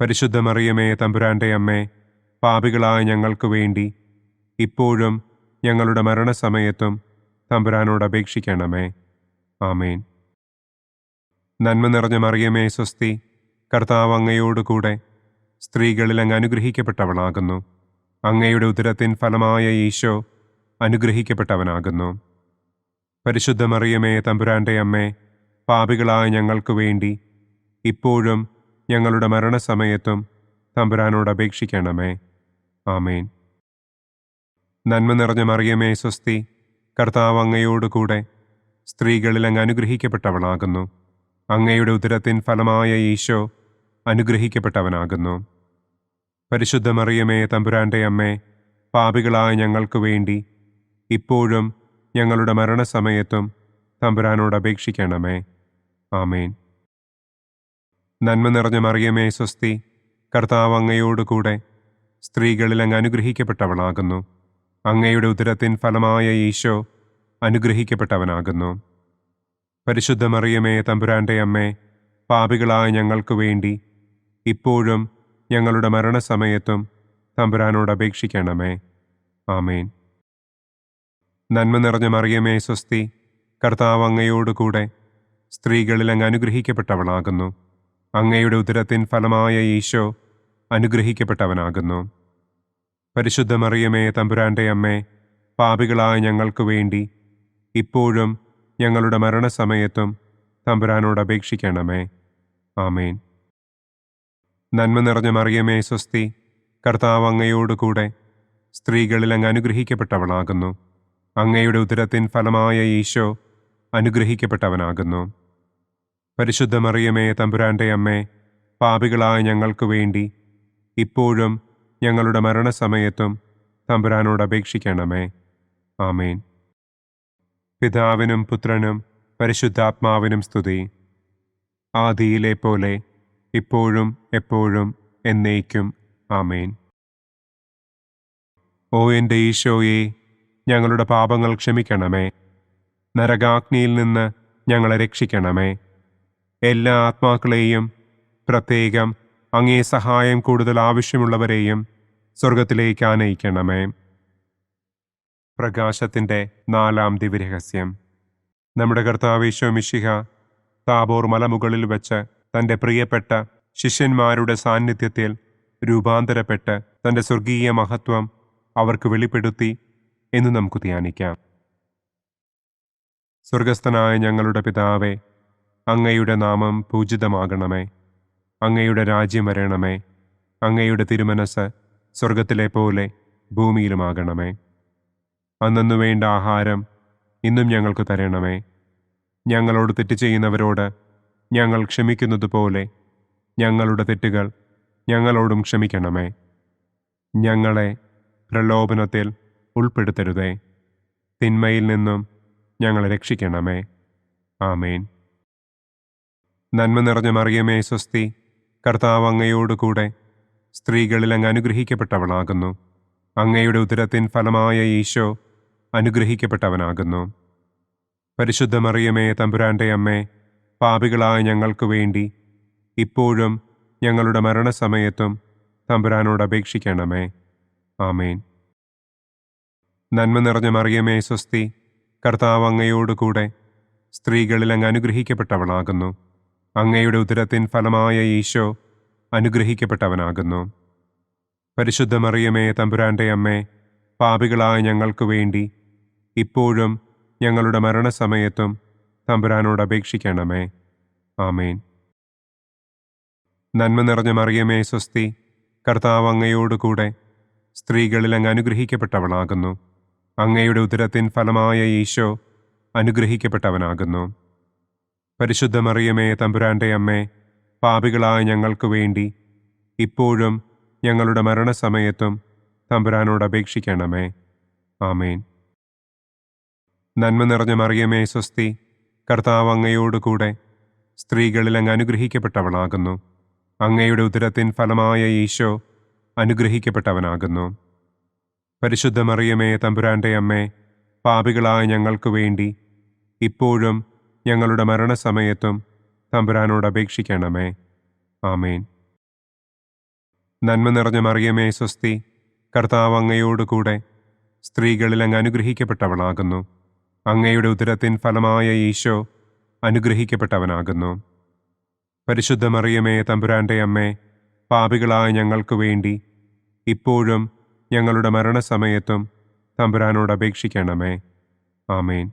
പരിശുദ്ധ മറിയമേ തമ്പുരാൻ്റെ അമ്മേ, പാപികളായ ഞങ്ങൾക്ക് വേണ്ടി ഇപ്പോഴും ഞങ്ങളുടെ മരണസമയത്തും തമ്പുരാനോട് അപേക്ഷിക്കണമേ. ആമേൻ. നന്മ നിറഞ്ഞ മറിയമേ സ്വസ്തി, കർത്താവ് അങ്ങയോടുകൂടെ സ്ത്രീകളിൽ അങ്ങ് അനുഗ്രഹിക്കപ്പെട്ടവളാകുന്നു. അങ്ങയുടെ ഉദരത്തിൻ ഫലമായ ഈശോ അനുഗ്രഹിക്കപ്പെട്ടവനാകുന്നു. പരിശുദ്ധ മറിയമേ തമ്പുരാൻ്റെ അമ്മേ, പാപികളായ ഞങ്ങൾക്ക് വേണ്ടി ഇപ്പോഴും ഞങ്ങളുടെ മരണസമയത്തും തമ്പുരാനോട് അപേക്ഷിക്കണമേ. ആമേൻ. നന്മ നിറഞ്ഞ മറിയമേ സ്വസ്തി, കർത്താവ് അങ്ങയോടുകൂടെ സ്ത്രീകളിൽ അങ്ങ് അനുഗ്രഹിക്കപ്പെട്ടവളാകുന്നു. അങ്ങയുടെ ഉദരത്തിൻ ഫലമായ ഈശോ അനുഗ്രഹിക്കപ്പെട്ടവനാകുന്നു. പരിശുദ്ധ മറിയമേ തമ്പുരാൻ്റെ അമ്മേ, പാപികളായ ഞങ്ങൾക്ക് വേണ്ടി ഇപ്പോഴും ഞങ്ങളുടെ മരണസമയത്തും തമ്പുരാനോട് അപേക്ഷിക്കണമേ. ആമേൻ. നന്മ നിറഞ്ഞ മറിയമേ സ്വസ്തി, കർത്താവ് അങ്ങയോടുകൂടെ സ്ത്രീകളിൽ അങ്ങ് അനുഗ്രഹിക്കപ്പെട്ടവളാകുന്നു. അങ്ങയുടെ ഉദരത്തിൻ ഫലമായ ഈശോ അനുഗ്രഹിക്കപ്പെട്ടവനാകുന്നു. പരിശുദ്ധ മറിയമേ തമ്പുരാൻ്റെ അമ്മേ, പാപികളായ ഞങ്ങൾക്ക് വേണ്ടി ഇപ്പോഴും ഞങ്ങളുടെ മരണസമയത്തും തമ്പുരാനോട് അപേക്ഷിക്കണമേ. ആമേൻ. നന്മ നിറഞ്ഞ മറിയമേ സ്വസ്തി, കർത്താവ് അങ്ങയോടുകൂടെ സ്ത്രീകളിൽ അങ്ങ് അനുഗ്രഹിക്കപ്പെട്ടവളാകുന്നു. അങ്ങയുടെ ഉദരത്തിൻ ഫലമായ ഈശോ അനുഗ്രഹിക്കപ്പെട്ടവനാകുന്നു. പരിശുദ്ധ മറിയമേ തമ്പുരാൻ്റെ അമ്മേ, പാപികളായ ഞങ്ങൾക്ക് വേണ്ടി ഇപ്പോഴും ഞങ്ങളുടെ മരണസമയത്തും തമ്പുരാനോട് അപേക്ഷിക്കണമേ. ആമേൻ. നന്മ നിറഞ്ഞ മറിയമേ സ്വസ്തി, കർത്താവ് അങ്ങയോടുകൂടെ സ്ത്രീകളിൽ അങ്ങ് അനുഗ്രഹിക്കപ്പെട്ടവളാകുന്നു. അങ്ങയുടെ ഉദരത്തിൻ ഫലമായ ഈശോ അനുഗ്രഹിക്കപ്പെട്ടവനാകുന്നു. പരിശുദ്ധ മറിയമേ തമ്പുരാൻ്റെ അമ്മേ, പാപികളായ ഞങ്ങൾക്ക് വേണ്ടി ഇപ്പോഴും ഞങ്ങളുടെ മരണസമയത്തും തമ്പുരാനോട് അപേക്ഷിക്കണമേ. ആമേൻ. പിതാവിനും പുത്രനും പരിശുദ്ധാത്മാവിനും സ്തുതി. ആദിയിലെ പോലെ ഇപ്പോഴും എപ്പോഴും എന്നേക്കും. ആമേൻ. ഓ എൻ്റെ ഈശോയെ, ഞങ്ങളുടെ പാപങ്ങൾ ക്ഷമിക്കണമേ. നരകാഗ്നിയിൽ നിന്ന് ഞങ്ങളെ രക്ഷിക്കണമേ. എല്ലാ ആത്മാക്കളെയും, പ്രത്യേകം അങ്ങേ സഹായം കൂടുതൽ ആവശ്യമുള്ളവരെയും സ്വർഗത്തിലേക്ക് ആനയിക്കണമേ. പ്രകാശത്തിൻ്റെ 4-ാം ദിവ്യരഹസ്യം. നമ്മുടെ കർത്താവ് ഈശോ മിശിഹ താബോർ മലമുകളിൽ വെച്ച് തൻ്റെ പ്രിയപ്പെട്ട ശിഷ്യന്മാരുടെ സാന്നിധ്യത്തിൽ രൂപാന്തരപ്പെട്ട് തൻ്റെ സ്വർഗീയ മഹത്വം അവർക്ക് വെളിപ്പെടുത്തി എന്ന് നമുക്ക് ധ്യാനിക്കാം. സ്വർഗസ്ഥനായ ഞങ്ങളുടെ പിതാവേ, അങ്ങയുടെ നാമം പൂജിതമാകണമേ. അങ്ങയുടെ രാജ്യം വരണമേ. അങ്ങയുടെ തിരുമനസ് സ്വർഗത്തിലെ പോലെ ഭൂമിയിലുമാകണമേ. അന്നന്നു വേണ്ട ആഹാരം ഇന്നും ഞങ്ങൾക്ക് തരണമേ. ഞങ്ങളോട് തെറ്റ് ചെയ്യുന്നവരോട് ഞങ്ങൾ ക്ഷമിക്കുന്നത് പോലെ ഞങ്ങളുടെ തെറ്റുകൾ ഞങ്ങളോടും ക്ഷമിക്കണമേ. ഞങ്ങളെ പ്രലോഭനത്തിൽ ഉൾപ്പെടുത്തരുതേ. തിന്മയിൽ നിന്നും ഞങ്ങളെ രക്ഷിക്കണമേ. ആമേൻ. നന്മ നിറഞ്ഞ മറിയമേ സ്വസ്തി, കർത്താവ് അങ്ങയോടുകൂടെ സ്ത്രീകളിൽ അങ്ങ് അനുഗ്രഹിക്കപ്പെട്ടവളാകുന്നു. അങ്ങയുടെ ഉദരത്തിൻ ഫലമായ ഈശോ അനുഗ്രഹിക്കപ്പെട്ടവനാകുന്നു. പരിശുദ്ധ മറിയമേ തമ്പുരാൻ്റെ അമ്മേ, പാപികളായ ഞങ്ങൾക്ക് വേണ്ടി ഇപ്പോഴും ഞങ്ങളുടെ മരണസമയത്തും തമ്പുരാനോട് അപേക്ഷിക്കണമേ. ആമേൻ. നന്മ നിറഞ്ഞ മറിയമേ സ്വസ്തി, കർത്താവ് അങ്ങയോടുകൂടെ സ്ത്രീകളിൽ അങ്ങ് അനുഗ്രഹിക്കപ്പെട്ടവളാകുന്നു. അങ്ങയുടെ ഉദരത്തിൻ ഫലമായ ഈശോ അനുഗ്രഹിക്കപ്പെട്ടവനാകുന്നു. പരിശുദ്ധ മറിയമേ തമ്പുരാൻ്റെ അമ്മേ, പാപികളായ ഞങ്ങൾക്ക് വേണ്ടി ഇപ്പോഴും ഞങ്ങളുടെ മരണസമയത്തും തമ്പുരാനോട് അപേക്ഷിക്കണമേ. ആമേൻ. നന്മ നിറഞ്ഞ മറിയമേ സ്വസ്തി, കർത്താവ് അങ്ങയോടുകൂടെ സ്ത്രീകളിൽ അങ്ങ് അനുഗ്രഹിക്കപ്പെട്ടവളാകുന്നു. അങ്ങയുടെ ഉദരത്തിൻ ഫലമായ ഈശോ അനുഗ്രഹിക്കപ്പെട്ടവനാകുന്നു. പരിശുദ്ധ മറിയമേ തമ്പുരാൻ്റെ അമ്മേ, പാപികളായ ഞങ്ങൾക്ക് വേണ്ടി ഇപ്പോഴും ഞങ്ങളുടെ മരണസമയത്തും തമ്പുരാനോട് അപേക്ഷിക്കണമേ. ആമേൻ. നന്മ നിറഞ്ഞ മറിയമേ സ്വസ്തി, കർത്താവ് അങ്ങയോടുകൂടെ സ്ത്രീകളിൽ അങ്ങ് അനുഗ്രഹിക്കപ്പെട്ടവളാകുന്നു. അങ്ങയുടെ ഉദരത്തിൻ ഫലമായ ഈശോ അനുഗ്രഹിക്കപ്പെട്ടവനാകുന്നു. പരിശുദ്ധ മറിയമേ തമ്പുരാൻ്റെ അമ്മേ, പാപികളായ ഞങ്ങൾക്ക് വേണ്ടി ഇപ്പോഴും ഞങ്ങളുടെ മരണസമയത്തും തമ്പുരാനോട് അപേക്ഷിക്കണമേ. ആമേൻ. നന്മ നിറഞ്ഞ മറിയമേ സ്വസ്തി, കർത്താവ് അങ്ങയോടുകൂടെ സ്ത്രീകളിൽ അങ്ങ് അനുഗ്രഹിക്കപ്പെട്ടവളാകുന്നു. അങ്ങയുടെ ഉദരത്തിൻ ഫലമായ ഈശോ അനുഗ്രഹിക്കപ്പെട്ടവനാകുന്നു. പരിശുദ്ധ മറിയമേ തമ്പുരാൻ്റെ അമ്മേ, പാപികളായ ഞങ്ങൾക്ക് വേണ്ടി ഇപ്പോഴും ഞങ്ങളുടെ മരണസമയത്തും തമ്പുരാനോട് അപേക്ഷിക്കണമേ. ആമേൻ.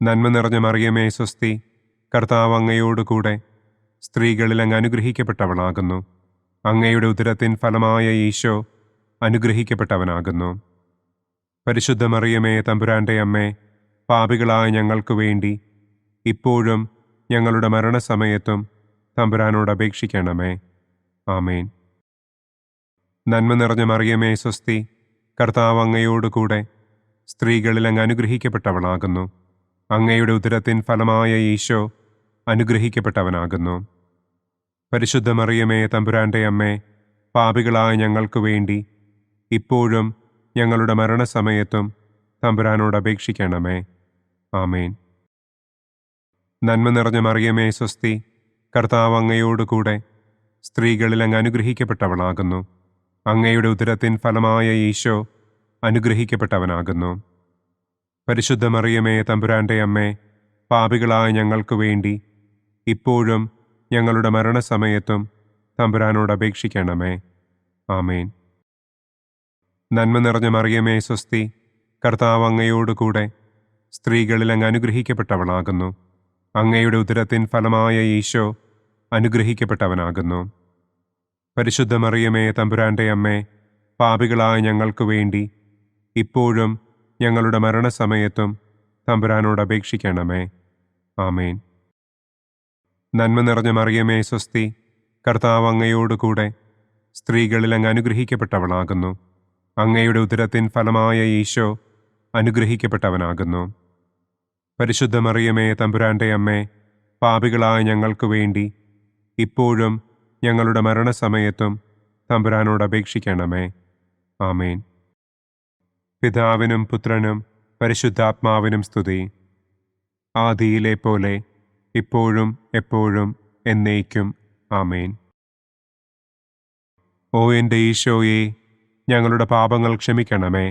നന്മ നിറഞ്ഞ മറിയമേ സ്വസ്തി, കർത്താവ് അങ്ങയോടുകൂടെ സ്ത്രീകളിൽ അങ്ങ് അനുഗ്രഹിക്കപ്പെട്ടവളാകുന്നു. അങ്ങയുടെ ഉദരത്തിൻ ഫലമായ ഈശോ അനുഗ്രഹിക്കപ്പെട്ടവനാകുന്നു. പരിശുദ്ധ മറിയമേ തമ്പുരാൻ്റെ അമ്മേ, പാപികളായ ഞങ്ങൾക്ക് വേണ്ടി ഇപ്പോഴും ഞങ്ങളുടെ മരണസമയത്തും തമ്പുരാനോട് അപേക്ഷിക്കണമേ. ആമേൻ. നന്മ നിറഞ്ഞ മറിയമേ സ്വസ്തി, കർത്താവ് അങ്ങയോടുകൂടെ സ്ത്രീകളിൽ അങ്ങ് അനുഗ്രഹിക്കപ്പെട്ടവളാകുന്നു. അങ്ങയുടെ ഉദരത്തിൻ ഫലമായ ഈശോ അനുഗ്രഹിക്കപ്പെട്ടവനാകുന്നു. പരിശുദ്ധ മറിയമേ തമ്പുരാൻ്റെ അമ്മേ, പാപികളായ ഞങ്ങൾക്ക് വേണ്ടി ഇപ്പോഴും ഞങ്ങളുടെ മരണസമയത്തും തമ്പുരാനോട് അപേക്ഷിക്കണമേ. ആമേൻ. നന്മ നിറഞ്ഞ മറിയമേ സ്വസ്തി, കർത്താവ് അങ്ങയോടുകൂടെ സ്ത്രീകളിൽ അങ്ങ് അനുഗ്രഹിക്കപ്പെട്ടവളാകുന്നു. അങ്ങയുടെ ഉദരത്തിൻ ഫലമായ ഈശോ അനുഗ്രഹിക്കപ്പെട്ടവനാകുന്നു. പരിശുദ്ധ മറിയമേ തമ്പുരാൻ്റെ അമ്മേ, പാപികളായ ഞങ്ങൾക്ക് വേണ്ടി ഇപ്പോഴും ഞങ്ങളുടെ മരണസമയത്തും തമ്പുരാനോട് അപേക്ഷിക്കണമേ. ആമേൻ. നന്മ നിറഞ്ഞ മറിയമേ സ്വസ്തി, കർത്താവ് അങ്ങയോടുകൂടെ സ്ത്രീകളിൽ അങ്ങ് അനുഗ്രഹിക്കപ്പെട്ടവളാകുന്നു. അങ്ങയുടെ ഉദരത്തിൻ ഫലമായ ഈശോ അനുഗ്രഹിക്കപ്പെട്ടവനാകുന്നു. പരിശുദ്ധ മറിയമേ തമ്പുരാൻ്റെ അമ്മേ, പാപികളായ ഞങ്ങൾക്ക് വേണ്ടി ഇപ്പോഴും ഞങ്ങളുടെ മരണസമയത്തും തമ്പുരാനോട് അപേക്ഷിക്കണമേ. ആമേൻ. നന്മ നിറഞ്ഞ മറിയമേ സ്വസ്തി, കർത്താവ് അങ്ങയോടുകൂടെ സ്ത്രീകളിൽ അങ്ങ് അനുഗ്രഹിക്കപ്പെട്ടവളാകുന്നു. അങ്ങയുടെ ഉദരത്തിൻ ഫലമായ ഈശോ അനുഗ്രഹിക്കപ്പെട്ടവനാകുന്നു. പരിശുദ്ധ മറിയമേ, തമ്പുരാന്റെ അമ്മേ, പാപികളായ ഞങ്ങൾക്ക് വേണ്ടി ഇപ്പോഴും ഞങ്ങളുടെ മരണസമയത്തും തമ്പുരാനോട് അപേക്ഷിക്കണമേ. ആമേൻ. പിതാവിനും പുത്രനും പരിശുദ്ധാത്മാവിനും സ്തുതി. ആദിയിലെ പോലെ ഇപ്പോഴും എപ്പോഴും എന്നേക്കും. ആമേൻ. ഓ എൻ്റെ ഈശോയെ, ഞങ്ങളുടെ പാപങ്ങൾ ക്ഷമിക്കണമേ.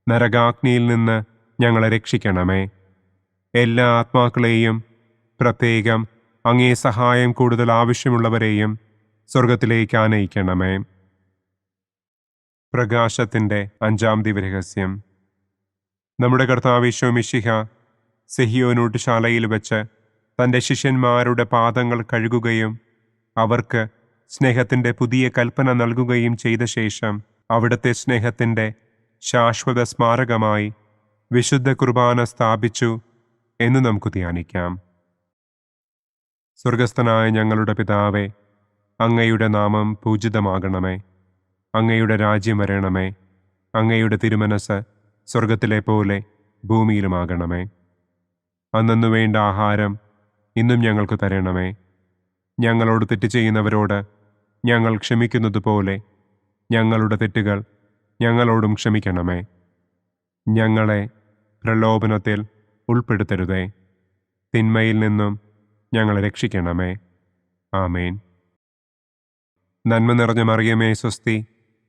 നരകാഗ്നിയിൽ നിന്ന് ഞങ്ങളെ രക്ഷിക്കണമേ. എല്ലാ ആത്മാക്കളെയും, പ്രത്യേകം അങ്ങേ സഹായം കൂടുതൽ ആവശ്യമുള്ളവരെയും സ്വർഗത്തിലേക്ക് ആനയിക്കണമേ. പ്രകാശത്തിൻ്റെ 5-ാം ദിവ്യരഹസ്യം. നമ്മുടെ കർത്താവ് ഈശോ മിശിഹ സെഹിയോനൂട്ടുശാലയിൽ വെച്ച് തൻ്റെ ശിഷ്യന്മാരുടെ പാദങ്ങൾ കഴുകുകയും അവർക്ക് സ്നേഹത്തിൻ്റെ പുതിയ കൽപ്പന നൽകുകയും ചെയ്ത ശേഷം അവിടുത്തെ സ്നേഹത്തിൻ്റെ ശാശ്വത സ്മാരകമായി വിശുദ്ധ കുർബാന സ്ഥാപിച്ചു എന്ന് നമുക്ക് ധ്യാനിക്കാം. സ്വർഗസ്ഥനായ ഞങ്ങളുടെ പിതാവേ, അങ്ങയുടെ നാമം പൂജിതമാകണമേ. അങ്ങയുടെ രാജ്യം വരണമേ. അങ്ങയുടെ തിരുമനസ് സ്വർഗത്തിലെ പോലെ ഭൂമിയിലുമാകണമേ. അന്നന്നു വേണ്ട ആഹാരം ഇന്നും ഞങ്ങൾക്ക് തരണമേ. ഞങ്ങളോട് തെറ്റ് ചെയ്യുന്നവരോട് ഞങ്ങൾ ക്ഷമിക്കുന്നത് പോലെ ഞങ്ങളുടെ തെറ്റുകൾ ഞങ്ങളോടും ക്ഷമിക്കണമേ. ഞങ്ങളെ പ്രലോഭനത്തിൽ ഉൾപ്പെടുത്തരുതേ. തിന്മയിൽ നിന്നും ഞങ്ങളെ രക്ഷിക്കണമേ. ആമേൻ. നന്മ നിറഞ്ഞ മറിയമേ, സ്വസ്തി.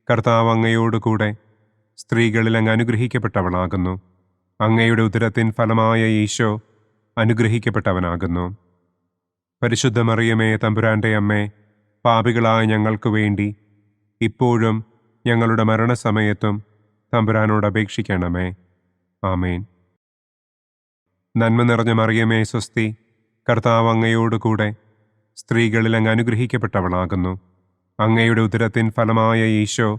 കർത്താവ് അങ്ങയോടുകൂടെ സ്ത്രീകളിൽ അങ്ങ് അനുഗ്രഹിക്കപ്പെട്ടവളാകുന്നു. അങ്ങയുടെ ഉദരത്തിൻ ഫലമായ ഈശോ അനുഗ്രഹിക്കപ്പെട്ടവനാകുന്നു. പരിശുദ്ധ മറിയമേ, തമ്പുരാന്റെ അമ്മേ, പാപികളായ ഞങ്ങൾക്ക് വേണ്ടി ഇപ്പോഴും ഞങ്ങളുടെ മരണസമയത്തും തമ്പുരാനോട് അപേക്ഷിക്കണമേ. ആമേൻ. നന്മ നിറഞ്ഞ മറിയമേ, സ്വസ്തി. കർത്താവ് അങ്ങയോടുകൂടെ സ്ത്രീകളിൽ അങ്ങ് അനുഗ്രഹിക്കപ്പെട്ടവളാകുന്നു. അങ്ങയുടെ ഉദരത്തിൻ ഫലമായ ഈശോ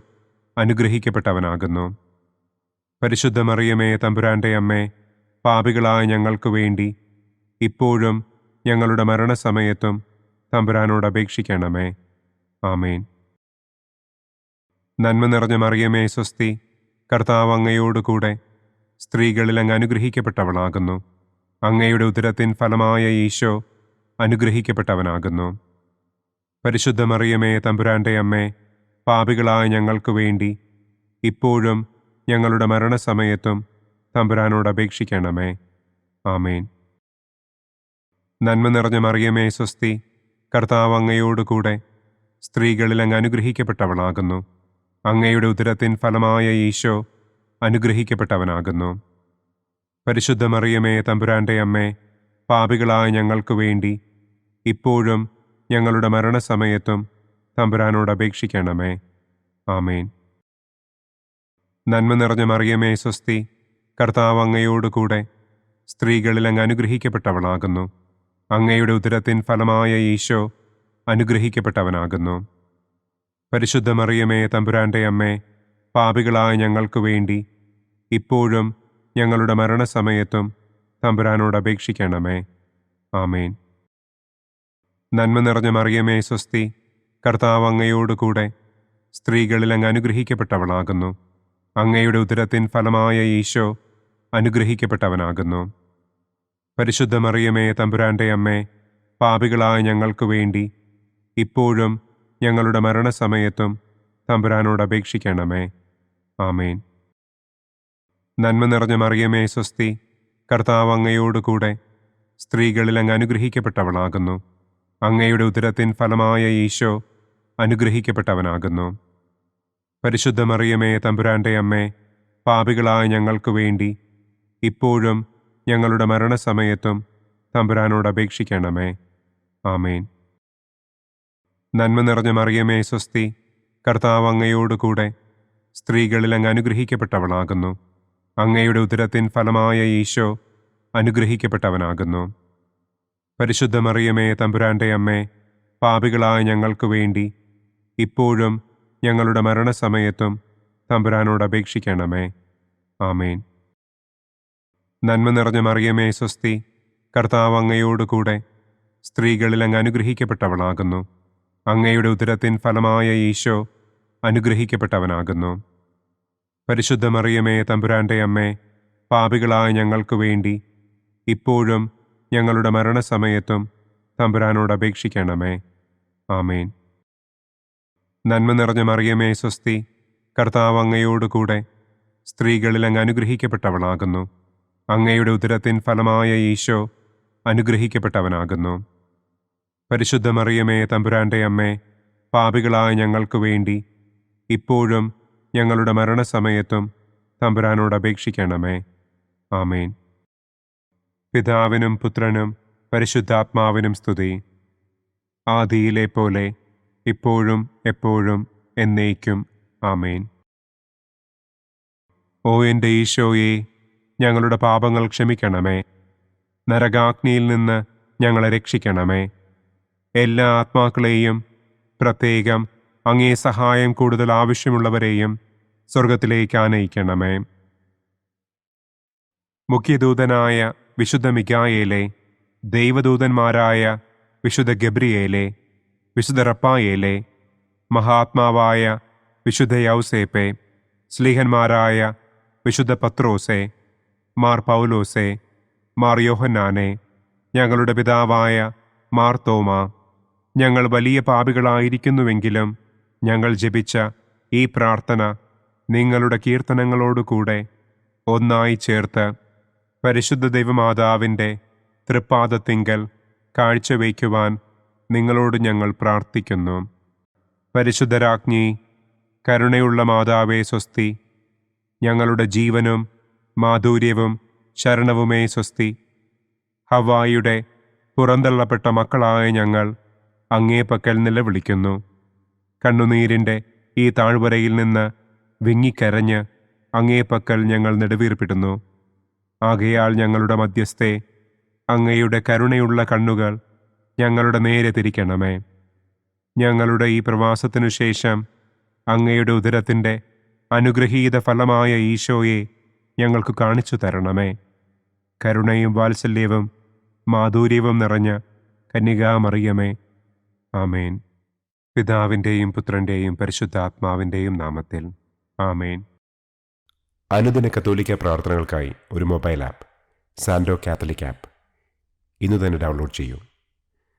അനുഗ്രഹിക്കപ്പെട്ടവനാകുന്നു. പരിശുദ്ധ മറിയമേ, തമ്പുരാന്റെ അമ്മേ, പാപികളായ ഞങ്ങൾക്ക് വേണ്ടി ഇപ്പോഴും ഞങ്ങളുടെ മരണസമയത്തും തമ്പുരാനോട് അപേക്ഷിക്കണമേ. ആമേൻ. നന്മ നിറഞ്ഞ മറിയമേ, സ്വസ്തി. കർത്താവ് അങ്ങയോടുകൂടെ സ്ത്രീകളിൽ അങ്ങ് അനുഗ്രഹിക്കപ്പെട്ടവളാകുന്നു. അങ്ങയുടെ ഉദരത്തിൻ ഫലമായ ഈശോ അനുഗ്രഹിക്കപ്പെട്ടവനാകുന്നു. പരിശുദ്ധ മറിയമേ, തമ്പുരാന്റെ അമ്മേ, പാപികളായ ഞങ്ങൾക്ക് വേണ്ടി ഇപ്പോഴും ഞങ്ങളുടെ മരണസമയത്തും തമ്പുരാനോട് അപേക്ഷിക്കണമേ. ആമേൻ. നന്മ നിറഞ്ഞ മറിയമേ, സ്വസ്തി. കർത്താവ് അങ്ങയോടുകൂടെ സ്ത്രീകളിൽ അങ്ങ് അനുഗ്രഹിക്കപ്പെട്ടവളാകുന്നു. അങ്ങയുടെ ഉദരത്തിൻ ഫലമായ ഈശോ അനുഗ്രഹിക്കപ്പെട്ടവനാകുന്നു. പരിശുദ്ധ മറിയമേ, തമ്പുരാന്റെ അമ്മേ, പാപികളായ ഞങ്ങൾക്ക് വേണ്ടി ഇപ്പോഴും ഞങ്ങളുടെ മരണസമയത്തും തമ്പുരാനോട് അപേക്ഷിക്കണമേ. ആമേൻ. നന്മ നിറഞ്ഞ മറിയമേ, സ്വസ്തി. കർത്താവ് അങ്ങയോടുകൂടെ സ്ത്രീകളിൽ അങ്ങ് അനുഗ്രഹിക്കപ്പെട്ടവളാകുന്നു. അങ്ങയുടെ ഉദരത്തിൻ ഫലമായ ഈശോ അനുഗ്രഹിക്കപ്പെട്ടവനാകുന്നു. പരിശുദ്ധ മറിയമേ, തമ്പുരാന്റെ അമ്മേ, പാപികളായ ഞങ്ങൾക്ക് വേണ്ടി ഇപ്പോഴും ഞങ്ങളുടെ മരണസമയത്തും തമ്പുരാനോട് അപേക്ഷിക്കണമേ. ആമേൻ. നന്മ നിറഞ്ഞ മറിയമേ, സ്വസ്തി. കർത്താവ് അങ്ങയോടുകൂടെ സ്ത്രീകളിൽ അങ്ങ് അനുഗ്രഹിക്കപ്പെട്ടവളാകുന്നു. അങ്ങയുടെ ഉദരത്തിൻ ഫലമായ ഈശോ അനുഗ്രഹിക്കപ്പെട്ടവനാകുന്നു. പരിശുദ്ധ മറിയമേ, തമ്പുരാന്റെ അമ്മേ, പാപികളായ ഞങ്ങൾക്ക് വേണ്ടി ഇപ്പോഴും ഞങ്ങളുടെ മരണസമയത്തും തമ്പുരാനോട് അപേക്ഷിക്കണമേ. ആമേൻ. നന്മ നിറഞ്ഞ മറിയമേ, സ്വസ്തി. കർത്താവ് അങ്ങയോടുകൂടെ സ്ത്രീകളിൽ അങ്ങ് അനുഗ്രഹിക്കപ്പെട്ടവളാകുന്നു. അങ്ങയുടെ ഉദരത്തിൻ ഫലമായ ഈശോ അനുഗ്രഹിക്കപ്പെട്ടവനാകുന്നു. പരിശുദ്ധ മറിയമേ, തമ്പുരാന്റെ അമ്മേ, പാപികളായ ഞങ്ങൾക്ക് വേണ്ടി ഇപ്പോഴും ഞങ്ങളുടെ മരണസമയത്തും തമ്പുരാനോട് അപേക്ഷിക്കണമേ. ആമേൻ. നന്മ നിറഞ്ഞ മറിയമേ, സ്വസ്തി. കർത്താവ് അങ്ങയോടുകൂടെ സ്ത്രീകളിൽ അങ്ങ് അനുഗ്രഹിക്കപ്പെട്ടവളാകുന്നു. അങ്ങയുടെ ഉദരത്തിൻ ഫലമായ ഈശോ അനുഗ്രഹിക്കപ്പെട്ടവനാകുന്നു. പരിശുദ്ധ മറിയമേ, തമ്പുരാന്റെ അമ്മേ, പാപികളായ ഞങ്ങൾക്ക് വേണ്ടി ഇപ്പോഴും ഞങ്ങളുടെ മരണസമയത്തും തമ്പുരാനോട് അപേക്ഷിക്കണമേ. ആമേൻ. നന്മ നിറഞ്ഞ മറിയമേ, സ്വസ്തി. കർത്താവ് അങ്ങയോടുകൂടെ സ്ത്രീകളിൽ അങ്ങ് അനുഗ്രഹിക്കപ്പെട്ടവളാകുന്നു. അങ്ങയുടെ ഉദരത്തിൻ ഫലമായ ഈശോ അനുഗ്രഹിക്കപ്പെട്ടവനാകുന്നു. പരിശുദ്ധ മറിയമേ, തമ്പുരാന്റെ അമ്മേ, പാപികളായ ഞങ്ങൾക്ക് വേണ്ടി ഇപ്പോഴും ഞങ്ങളുടെ മരണസമയത്തും തമ്പുരാനോട് അപേക്ഷിക്കണമേ. ആമേൻ. നന്മ നിറഞ്ഞ മറിയമേ സ്വസ്തി, കർത്താവ് അങ്ങയോടുകൂടെ സ്ത്രീകളിൽ അങ്ങ് അനുഗ്രഹിക്കപ്പെട്ടവളാകുന്നു. അങ്ങയുടെ ഉദരത്തിൻ ഫലമായ ഈശോ അനുഗ്രഹിക്കപ്പെട്ടവനാകുന്നു. പരിശുദ്ധ മറിയമേ തമ്പുരാൻ്റെ അമ്മേ, പാപികളായ ഞങ്ങൾക്ക് വേണ്ടി ഇപ്പോഴും ഞങ്ങളുടെ മരണസമയത്തും തമ്പുരാനോട് അപേക്ഷിക്കണമേ. ആമേൻ. പിതാവിനും പുത്രനും പരിശുദ്ധാത്മാവിനും സ്തുതി. ആദിയിലെ പോലെ ഇപ്പോഴും എപ്പോഴും എന്നേക്കും. ആമേൻ. ഓ എൻ്റെ ഈശോയെ, ഞങ്ങളുടെ പാപങ്ങൾ ക്ഷമിക്കണമേ. നരകാഗ്നിയിൽ നിന്ന് ഞങ്ങളെ രക്ഷിക്കണമേ. എല്ലാ ആത്മാക്കളെയും, പ്രത്യേകം അങ്ങേ സഹായം കൂടുതൽ ആവശ്യമുള്ളവരെയും സ്വർഗത്തിലേക്ക് ആനയിക്കണമേ. മുഖ്യദൂതനായ വിശുദ്ധ മിഖായേലേ, ദൈവദൂതന്മാരായ വിശുദ്ധ ഗബ്രിയേലേ, വിശുദ്ധ റപ്പായേലേ, മഹാത്മാവായ വിശുദ്ധ യൗസേപ്പേ, സ്ലീഹന്മാരായ വിശുദ്ധ പത്രോസേ, മാർ പൗലോസേ, മാർ യോഹന്നാനെ, ഞങ്ങളുടെ പിതാവായ മാർ തോമാ, ഞങ്ങൾ വലിയ പാപികളായിരിക്കുന്നുവെങ്കിലും ഞങ്ങൾ ജപിച്ച ഈ പ്രാർത്ഥന നിങ്ങളുടെ കീർത്തനങ്ങളോടുകൂടെ ഒന്നായി ചേർത്ത് പരിശുദ്ധ ദൈവമാതാവിൻ്റെ തൃപ്പാദത്തിങ്കൽ കാഴ്ചവയ്ക്കുവാൻ നിങ്ങളോട് ഞങ്ങൾ പ്രാർത്ഥിക്കുന്നു. പരിശുദ്ധരാജ്ഞി, കരുണയുള്ള മാതാവേ സ്വസ്തി, ഞങ്ങളുടെ ജീവനും മാധുര്യവും ശരണവുമേ സ്വസ്തി. ഹവ്വായുടെ പുറന്തള്ളപ്പെട്ട മക്കളായ ഞങ്ങൾ അങ്ങേപ്പക്കൽ നിലവിളിക്കുന്നു. കണ്ണുനീരിൻ്റെ ഈ താഴ്വരയിൽ നിന്ന് വിങ്ങിക്കരഞ്ഞ് അങ്ങേപ്പക്കൽ ഞങ്ങൾ നെടുവീർപ്പിടുന്നു. ആകയാൽ ഞങ്ങളുടെ മധ്യസ്ഥേ, അങ്ങയുടെ കരുണയുള്ള കണ്ണുകൾ ഞങ്ങളുടെ നേരെ തിരിക്കണമേ. ഞങ്ങളുടെ ഈ പ്രവാസത്തിനു ശേഷം അങ്ങയുടെ ഉദരത്തിൻ്റെ അനുഗ്രഹീത ഫലമായ ഈശോയെ ഞങ്ങൾക്ക് കാണിച്ചു തരണമേ. കരുണയും വാത്സല്യവും മാധുര്യവും നിറഞ്ഞ കന്യകാമറിയമേ. ആമേൻ. പിതാവിൻ്റെയും പുത്രൻ്റെയും പരിശുദ്ധാത്മാവിൻ്റെയും നാമത്തിൽ. ആമേൻ. അനുദിന കത്തോലിക്ക പ്രാർത്ഥനകൾക്കായി ഒരു മൊബൈൽ ആപ്പ്, സാൻഡോ കാത്തലിക് ആപ്പ്, ഇന്ന് തന്നെ ഡൗൺലോഡ് ചെയ്യൂ.